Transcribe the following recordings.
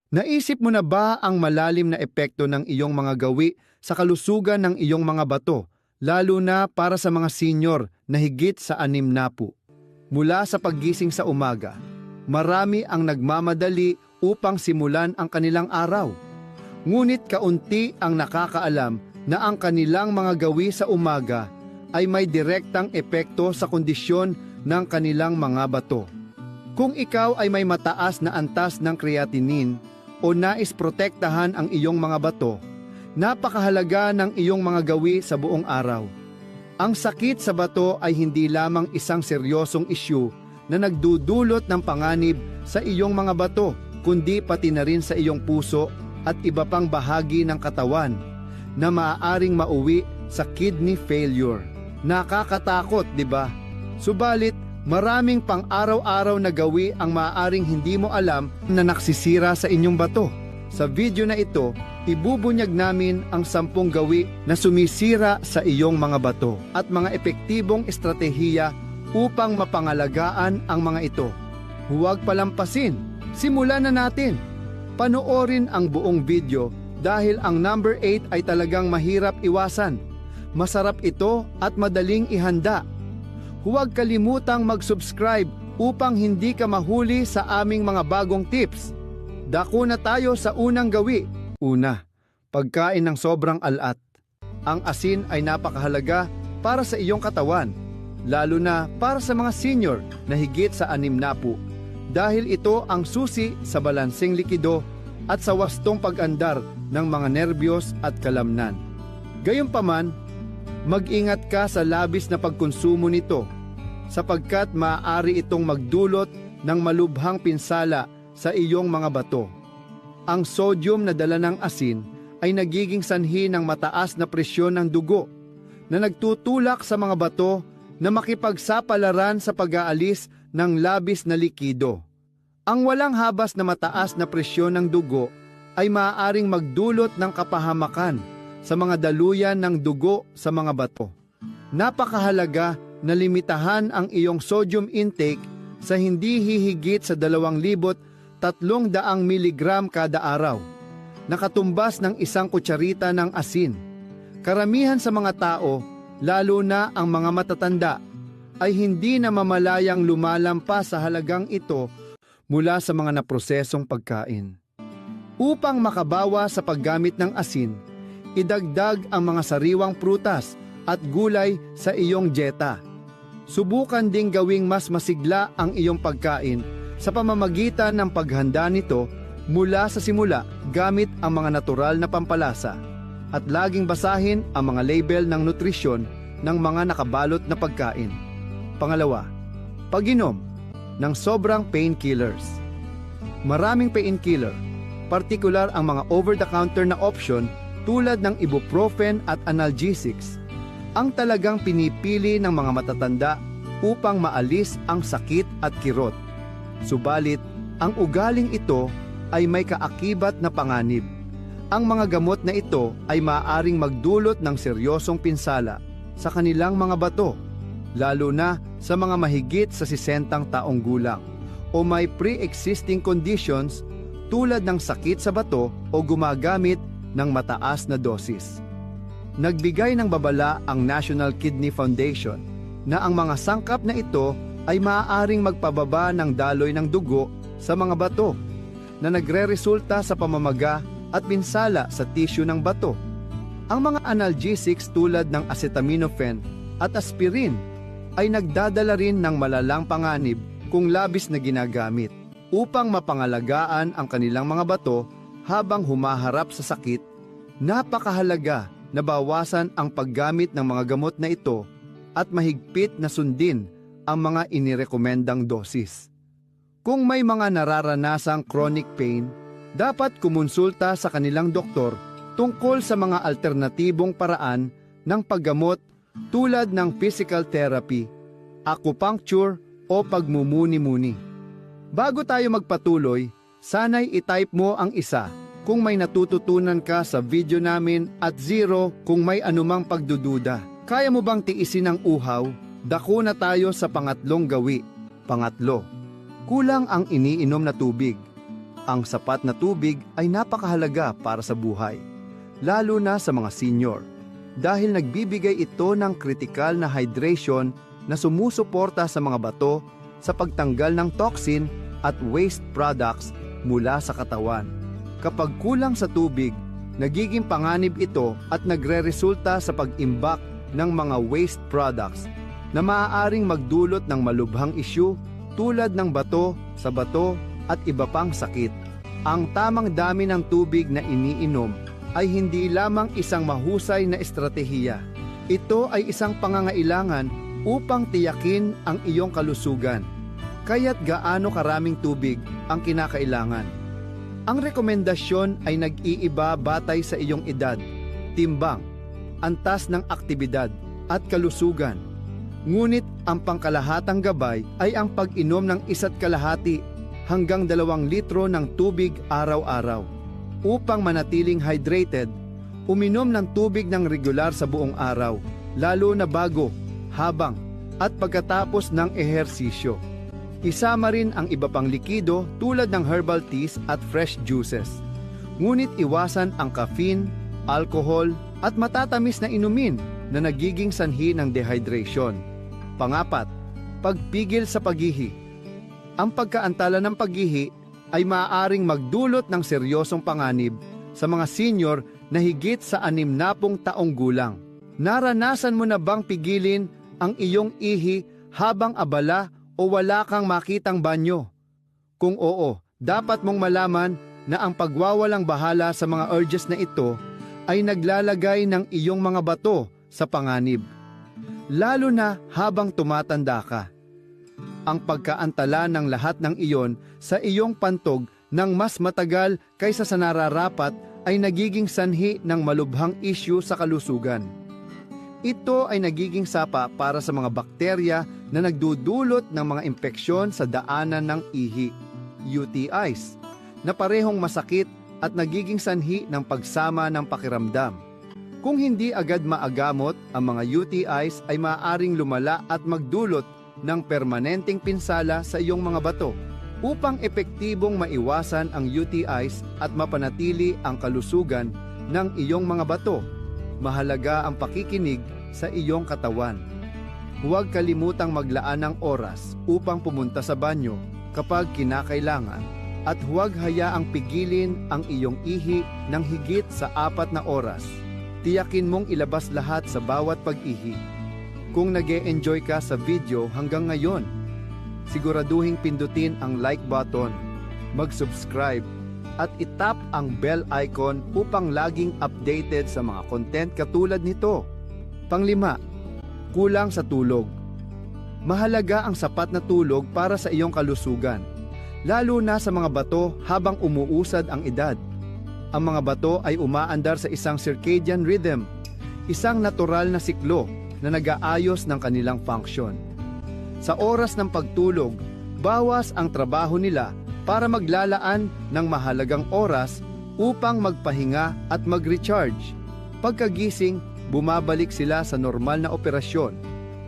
Naisip mo na ba ang malalim na epekto ng iyong mga gawi sa kalusugan ng iyong mga bato, lalo na para sa mga senior na higit sa 60? Mula sa paggising sa umaga, marami ang nagmamadali upang simulan ang kanilang araw. Ngunit kaunti ang nakakaalam na ang kanilang mga gawi sa umaga ay may direktang epekto sa kondisyon ng kanilang mga bato. Kung ikaw ay may mataas na antas ng creatinine o nais protektahan ang iyong mga bato, napakahalaga ng iyong mga gawi sa buong araw. Ang sakit sa bato ay hindi lamang isang seryosong isyu na nagdudulot ng panganib sa iyong mga bato, kundi pati na rin sa iyong puso at iba pang bahagi ng katawan na maaaring mauwi sa kidney failure. Nakakatakot, di ba? Subalit, maraming pang-araw-araw na gawi ang maaaring hindi mo alam na naksisira sa inyong bato. Sa video na ito, ibubunyag namin ang 10 gawi na sumisira sa iyong mga bato at mga epektibong estratehiya upang mapangalagaan ang mga ito. Huwag palampasin. Simulan na natin. Panoorin ang buong video dahil ang number 8 ay talagang mahirap iwasan. Masarap ito at madaling ihanda. Huwag kalimutang mag-subscribe upang hindi ka mahuli sa aming mga bagong tips. Dako na tayo sa unang gawi. Una, pagkain ng sobrang alat. Ang asin ay napakahalaga para sa iyong katawan, lalo na para sa mga senior na higit sa 60, dahil ito ang susi sa balanseng likido at sa wastong pag-andar ng mga nerbiyos at kalamnan. Gayunpaman, mag-ingat ka sa labis na pagkonsumo nito, sapagkat maaari itong magdulot ng malubhang pinsala sa iyong mga bato. Ang sodium na dala ng asin ay nagiging sanhi ng mataas na presyon ng dugo na nagtutulak sa mga bato na makipagsapalaran sa pag-aalis ng labis na likido. Ang walang habas na mataas na presyon ng dugo ay maaaring magdulot ng kapahamakan sa mga daluyan ng dugo sa mga bato. Napakahalaga na limitahan ang iyong sodium intake sa hindi hihigit sa 2,300 mg kada araw, nakatumbas ng 1 kutsarita ng asin. Karamihan sa mga tao, lalo na ang mga matatanda, ay hindi na mamalayang lumalampas sa halagang ito mula sa mga naprosesong pagkain. Upang makabawa sa paggamit ng asin, idagdag ang mga sariwang prutas at gulay sa iyong dieta. Subukan ding gawing mas masigla ang iyong pagkain sa pamamagitan ng paghanda nito mula sa simula gamit ang mga natural na pampalasa, at laging basahin ang mga label ng nutrisyon ng mga nakabalot na pagkain. Pangalawa, pag-inom ng sobrang painkillers. Maraming painkiller, partikular ang mga over-the-counter na option tulad ng ibuprofen at analgesics, ang talagang pinipili ng mga matatanda upang maalis ang sakit at kirot. Subalit, ang ugaling ito ay may kaakibat na panganib. Ang mga gamot na ito ay maaaring magdulot ng seryosong pinsala sa kanilang mga bato, lalo na sa mga mahigit sa 60 taong gulang o may pre-existing conditions tulad ng sakit sa bato o gumagamit ng mataas na dosis. Nagbigay ng babala ang National Kidney Foundation na ang mga sangkap na ito ay maaaring magpababa ng daloy ng dugo sa mga bato na nagre-resulta sa pamamaga at pinsala sa tissue ng bato. Ang mga analgesics tulad ng acetaminophen at aspirin ay nagdadala rin ng malalang panganib kung labis na ginagamit upang mapangalagaan ang kanilang mga bato habang humaharap sa sakit. Napakahalaga na bawasan ang paggamit ng mga gamot na ito at mahigpit na sundin ang mga inirekomendang dosis. Kung may mga nararanasang chronic pain, dapat kumonsulta sa kanilang doktor tungkol sa mga alternatibong paraan ng paggamot tulad ng physical therapy, acupuncture o pagmumuni-muni. Bago tayo magpatuloy, sana'y itype mo ang isa kung may natututunan ka sa video namin at 0 kung may anumang pagdududa. Kaya mo bang tiisin ang uhaw? Dako na tayo sa pangatlong gawi. Pangatlo, kulang ang iniinom na tubig. Ang sapat na tubig ay napakahalaga para sa buhay, lalo na sa mga senior, dahil nagbibigay ito ng kritikal na hydration na sumusuporta sa mga bato sa pagtanggal ng toxin at waste products mula sa katawan. Kapag kulang sa tubig, nagiging panganib ito at nagre-resulta sa pag-imbak ng mga waste products na maaaring magdulot ng malubhang isyu tulad ng bato sa bato at iba pang sakit. Ang tamang dami ng tubig na iniinom ay hindi lamang isang mahusay na estratehiya. Ito ay isang pangangailangan upang tiyakin ang iyong kalusugan. Kaya't gaano karaming tubig ang kinakailangan? Ang rekomendasyon ay nag-iiba batay sa iyong edad, timbang, antas ng aktibidad at kalusugan. Ngunit ang pangkalahatang gabay ay ang pag-inom ng 1.5 hanggang 2 litro ng tubig araw-araw. Upang manatiling hydrated, uminom ng tubig ng regular sa buong araw, lalo na bago, habang, at pagkatapos ng ehersisyo. Isama rin ang iba pang likido tulad ng herbal teas at fresh juices. Ngunit iwasan ang caffeine, alcohol, at matatamis na inumin na nagiging sanhi ng dehydration. Pangapat, pagpigil sa paghihi. Ang pagkaantala ng paghihi ay maaaring magdulot ng seryosong panganib sa mga senior na higit sa 60 taong gulang. Naranasan mo na bang pigilin ang iyong ihi habang abala o wala kang makitang banyo? Kung oo, dapat mong malaman na ang pagwawalang bahala sa mga urges na ito ay naglalagay ng iyong mga bato sa panganib, lalo na habang tumatanda ka. Ang pagkaantala ng lahat ng iyon sa iyong pantog ng mas matagal kaysa sa nararapat ay nagiging sanhi ng malubhang isyu sa kalusugan. Ito ay nagiging sapa para sa mga bakterya na nagdudulot ng mga impeksyon sa daanan ng ihi, UTIs, na parehong masakit at nagiging sanhi ng pagsama ng pakiramdam. Kung hindi agad maagamot, ang mga UTIs ay maaaring lumala at magdulot ng permanenteng pinsala sa iyong mga bato. Upang epektibong maiwasan ang UTIs at mapanatili ang kalusugan ng iyong mga bato, mahalaga ang pakikinig sa iyong katawan. Huwag kalimutang maglaan ng oras upang pumunta sa banyo kapag kinakailangan, at huwag hayaang pigilin ang iyong ihi ng higit sa 4 na oras. Tiyakin mong ilabas lahat sa bawat pag-ihi. Kung nag-e-enjoy ka sa video hanggang ngayon, siguraduhing pindutin ang like button, mag-subscribe, at itap ang bell icon upang laging updated sa mga content katulad nito. Panglima, kulang sa tulog. Mahalaga ang sapat na tulog para sa iyong kalusugan, lalo na sa mga bato habang umuusad ang edad. Ang mga bato ay umaandar sa isang circadian rhythm, isang natural na siklo na nag-aayos ng kanilang function. Sa oras ng pagtulog, bawas ang trabaho nila para maglalaan ng mahalagang oras upang magpahinga at mag-recharge. Pagkagising, bumabalik sila sa normal na operasyon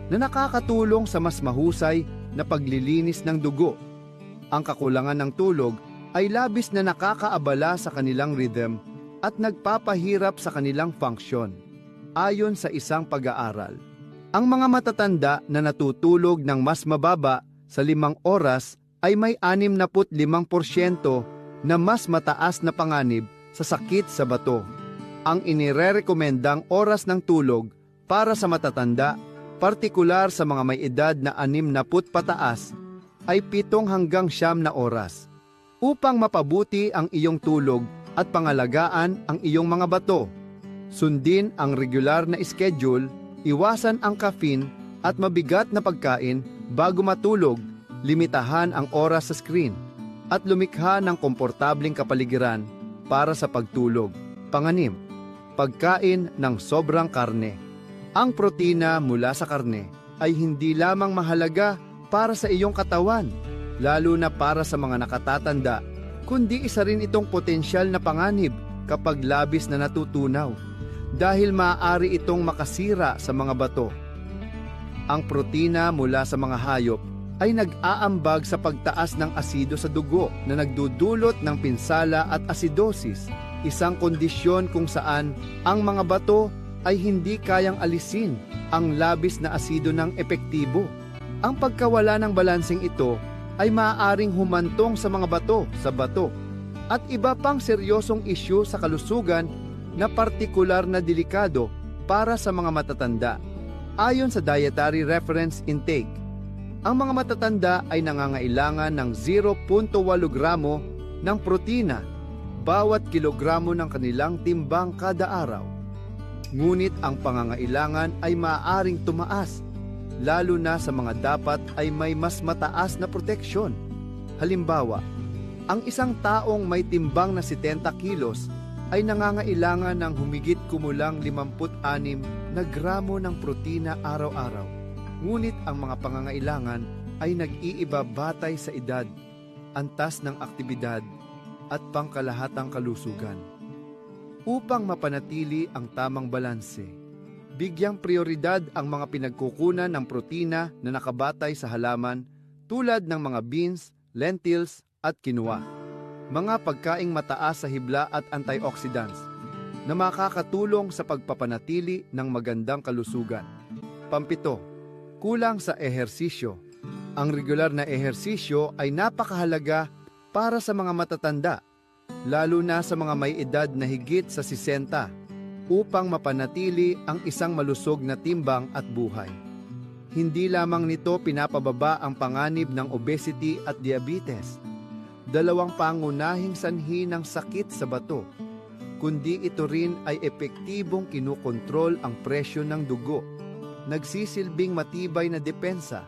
na nakakatulong sa mas mahusay na paglilinis ng dugo. Ang kakulangan ng tulog ay labis na nakakaabala sa kanilang rhythm at nagpapahirap sa kanilang function. Ayon sa isang pag-aaral, ang mga matatanda na natutulog ng mas mababa sa 5 oras ay may 65% na mas mataas na panganib sa sakit sa bato. Ang inirerekomendang oras ng tulog para sa matatanda, partikular sa mga may edad na 60 pataas, ay 7 hanggang 9 na oras. Upang mapabuti ang iyong tulog at pangalagaan ang iyong mga bato, sundin ang regular na schedule, iwasan ang caffeine at mabigat na pagkain bago matulog, limitahan ang oras sa screen, at lumikha ng komportabling kapaligiran para sa pagtulog. Panganim, pagkain ng sobrang karne. Ang protina mula sa karne ay hindi lamang mahalaga para sa iyong katawan, lalo na para sa mga nakatatanda, kundi isa rin itong potensyal na panganib kapag labis na natutunaw, dahil maaari itong makasira sa mga bato. Ang protina mula sa mga hayop ay nag-aambag sa pagtaas ng asido sa dugo na nagdudulot ng pinsala at acidosis, isang kondisyon kung saan ang mga bato ay hindi kayang alisin ang labis na asido ng epektibo. Ang pagkawala ng balansing ito ay maaaring humantong sa mga bato at iba pang seryosong isyu sa kalusugan na partikular na delikado para sa mga matatanda. Ayon sa Dietary Reference Intake, ang mga matatanda ay nangangailangan ng 0.8 gramo ng protina bawat kilogramo ng kanilang timbang kada araw. Ngunit ang pangangailangan ay maaaring tumaas, lalo na sa mga dapat ay may mas mataas na proteksyon. Halimbawa, ang isang taong may timbang na 70 kilos ay nangangailangan ng humigit kumulang 56 na gramo ng protina araw-araw. Ngunit ang mga pangangailangan ay nag-iiba batay sa edad, antas ng aktibidad, at pangkalahatang kalusugan. Upang mapanatili ang tamang balanse, bigyang prioridad ang mga pinagkukunan ng protina na nakabatay sa halaman tulad ng mga beans, lentils, at quinoa. Mga pagkaing mataas sa hibla at antioxidants na makakatulong sa pagpapanatili ng magandang kalusugan. Pampito, kulang sa ehersisyo. Ang regular na ehersisyo ay napakahalaga para sa mga matatanda, lalo na sa mga may edad na higit sa 60, upang mapanatili ang isang malusog na timbang at buhay. Hindi lamang nito pinapababa ang panganib ng obesity at diabetes, dalawang pangunahing sanhi ng sakit sa bato, kundi ito rin ay epektibong kinukontrol ang presyo ng dugo, nagsisilbing matibay na depensa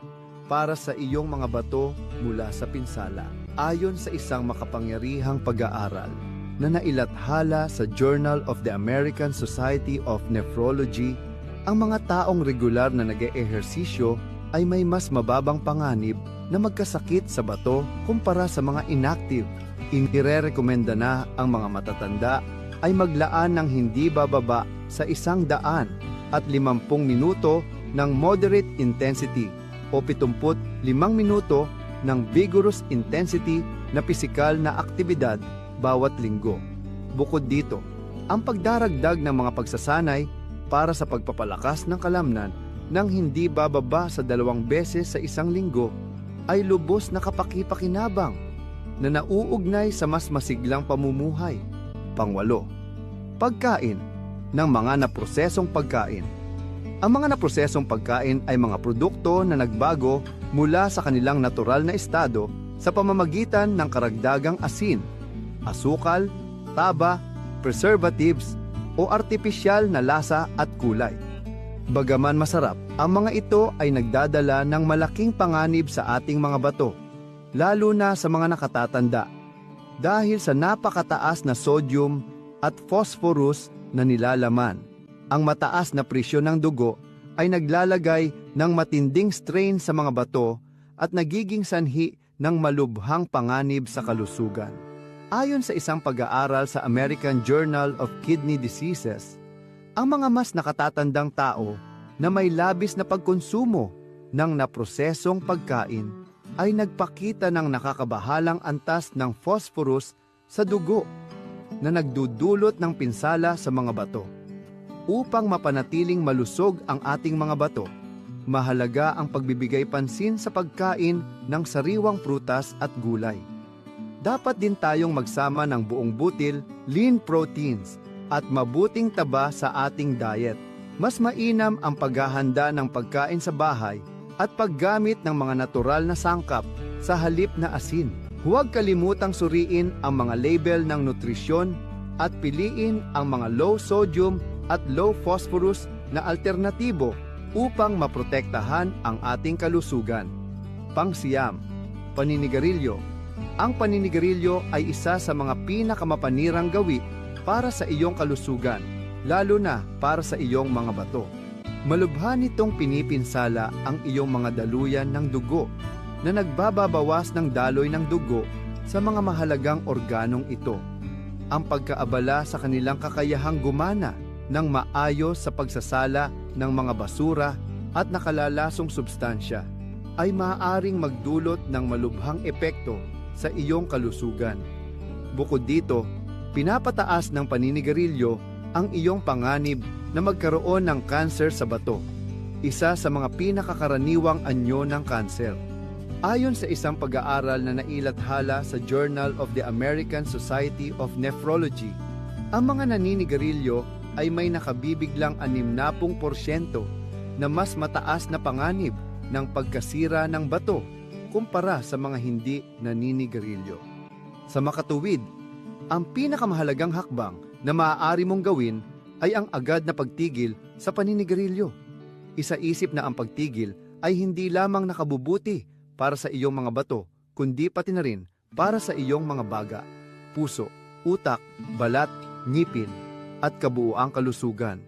para sa iyong mga bato mula sa pinsala. Ayon sa isang makapangyarihang pag-aaral na nailathala sa Journal of the American Society of Nephrology, ang mga taong regular na nag-eehersisyo ay may mas mababang panganib na magkasakit sa bato kumpara sa mga inactive. Inirerekomenda na ang mga matatanda ay maglaan ng hindi bababa sa 150 minuto ng moderate intensity o 75 minuto ng vigorous intensity na pisikal na aktibidad bawat linggo. Bukod dito, ang pagdaragdag ng mga pagsasanay para sa pagpapalakas ng kalamnan ng hindi bababa sa 2 beses sa isang linggo ay lubos na kapaki-pakinabang na nauugnay sa mas masiglang pamumuhay. Pangwalo, pagkain ng mga naprosesong pagkain. Ang mga naprosesong pagkain ay mga produkto na nagbago mula sa kanilang natural na estado sa pamamagitan ng karagdagang asin, asukal, taba, preservatives, o artipisyal na lasa at kulay. Bagaman masarap, ang mga ito ay nagdadala ng malaking panganib sa ating mga bato, lalo na sa mga nakatatanda, dahil sa napakataas na sodium at phosphorus na nilalaman. Ang mataas na presyon ng dugo ay naglalagay ng matinding strain sa mga bato at nagiging sanhi ng malubhang panganib sa kalusugan. Ayon sa isang pag-aaral sa American Journal of Kidney Diseases, ang mga mas nakatatandang tao na may labis na pagkonsumo ng naprosesong pagkain ay nagpakita ng nakakabahalang antas ng phosphorus sa dugo na nagdudulot ng pinsala sa mga bato. Upang mapanatiling malusog ang ating mga bato, mahalaga ang pagbibigay pansin sa pagkain ng sariwang prutas at gulay. Dapat din tayong magsama ng buong butil, lean proteins, at mabuting taba sa ating diet. Mas mainam ang paghahanda ng pagkain sa bahay at paggamit ng mga natural na sangkap sa halip na asin. Huwag kalimutang suriin ang mga label ng nutrisyon at piliin ang mga low sodium at low phosphorus na alternatibo upang maprotektahan ang ating kalusugan. Pangsiyam, paninigarilyo. Ang paninigarilyo ay isa sa mga pinakamapanirang gawi para sa iyong kalusugan, lalo na para sa iyong mga bato. Malubha nitong pinipinsala ang iyong mga daluyan ng dugo na nagbababawas ng daloy ng dugo sa mga mahalagang organong ito. Ang pagkaabala sa kanilang kakayahang gumana ng maayos sa pagsasala ng mga basura at nakalalasong substansya. ay maaaring magdulot ng malubhang epekto sa iyong kalusugan. Bukod dito, pinapataas ng paninigarilyo ang iyong panganib na magkaroon ng kanser sa bato, isa sa mga pinakakaraniwang anyo ng kanser. Ayon sa isang pag-aaral na nailathala sa Journal of the American Society of Nephrology, ang mga naninigarilyo ay may nakabibiglang 60% na mas mataas na panganib ng pagkasira ng bato kumpara sa mga hindi naninigarilyo. Sa makatuwid, ang pinakamahalagang hakbang na maaari mong gawin ay ang agad na pagtigil sa paninigarilyo. Isaisip na ang pagtigil ay hindi lamang nakabubuti para sa iyong mga bato, kundi pati na rin para sa iyong mga baga, puso, utak, balat, ngipin, at kabuuang kalusugan.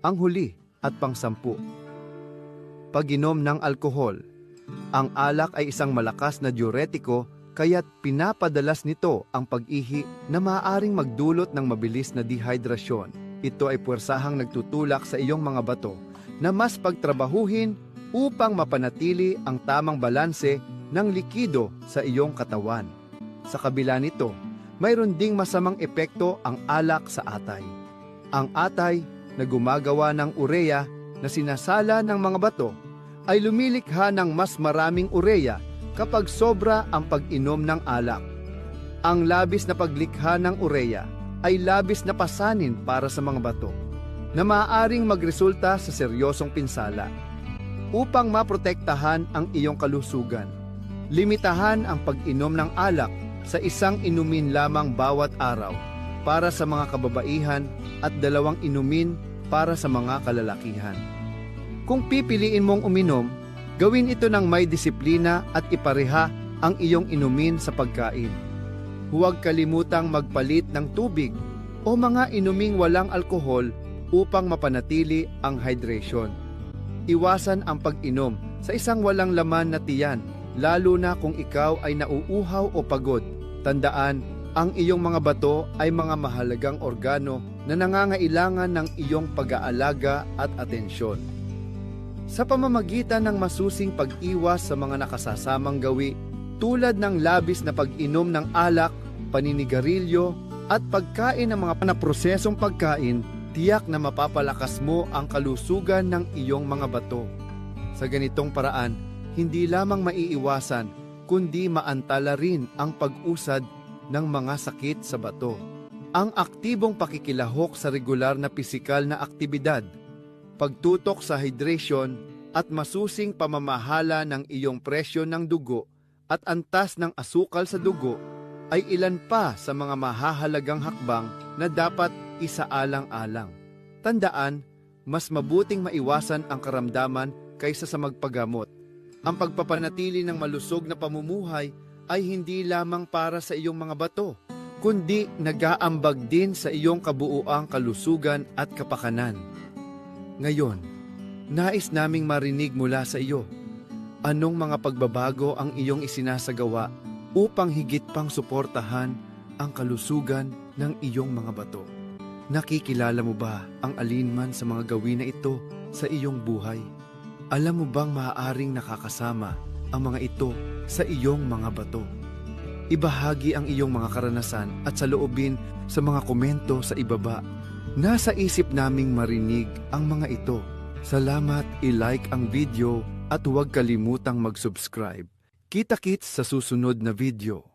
Ang huli at pang-10. Pag-inom ng alkohol. Ang alak ay isang malakas na diuretiko kaya't pinapadalas nito ang pag-ihi na maaaring magdulot ng mabilis na dehydrasyon. Ito ay puwersahang nagtutulak sa iyong mga bato na mas pagtrabahuhin upang mapanatili ang tamang balanse ng likido sa iyong katawan. Sa kabila nito, mayroon ding masamang epekto ang alak sa atay. Ang atay na gumagawa ng urea na sinasala ng mga bato ay lumilikha ng mas maraming urea kapag sobra ang pag-inom ng alak. Ang labis na paglikha ng urea ay labis na pasanin para sa mga bato na maaaring magresulta sa seryosong pinsala. Upang maprotektahan ang iyong kalusugan, limitahan ang pag-inom ng alak sa isang inumin lamang bawat araw para sa mga kababaihan at 2 inumin para sa mga kalalakihan. Kung pipiliin mong uminom, gawin ito ng may disiplina at ipareha ang iyong inumin sa pagkain. Huwag kalimutang magpalit ng tubig o mga inuming walang alkohol upang mapanatili ang hydration. Iwasan ang pag-inom sa isang walang laman na tiyan, lalo na kung ikaw ay nauuhaw o pagod. Tandaan, ang iyong mga bato ay mga mahalagang organo na nangangailangan ng iyong pag-aalaga at atensyon. Sa pamamagitan ng masusing pag-iwas sa mga nakasasamang gawi tulad ng labis na pag-inom ng alak, paninigarilyo at pagkain ng mga panaprosesong pagkain, tiyak na mapapalakas mo ang kalusugan ng iyong mga bato. Sa ganitong paraan, hindi lamang maiiwasan, kundi maantala rin ang pag-usad ng mga sakit sa bato. Ang aktibong pakikilahok sa regular na pisikal na aktibidad, pagtutok sa hydration at masusing pamamahala ng iyong presyon ng dugo at antas ng asukal sa dugo ay ilan pa sa mga mahahalagang hakbang na dapat isaalang-alang. Tandaan, mas mabuting maiwasan ang karamdaman kaysa sa magpagamot. Ang pagpapanatili ng malusog na pamumuhay ay hindi lamang para sa iyong mga bato, kundi nag-aambag din sa iyong kabuuang kalusugan at kapakanan. Ngayon, nais naming marinig mula sa iyo. Anong mga pagbabago ang iyong isinasagawa upang higit pang suportahan ang kalusugan ng iyong mga bato? Nakikilala mo ba ang alinman sa mga gawin na ito sa iyong buhay? Alam mo bang maaaring nakakasama ang mga ito sa iyong mga bato? Ibahagi ang iyong mga karanasan at saloobin sa mga komento sa ibaba. Nasa isip naming marinig ang mga ito. Salamat, i-like ang video at huwag kalimutang mag-subscribe. Kita-kits sa susunod na video.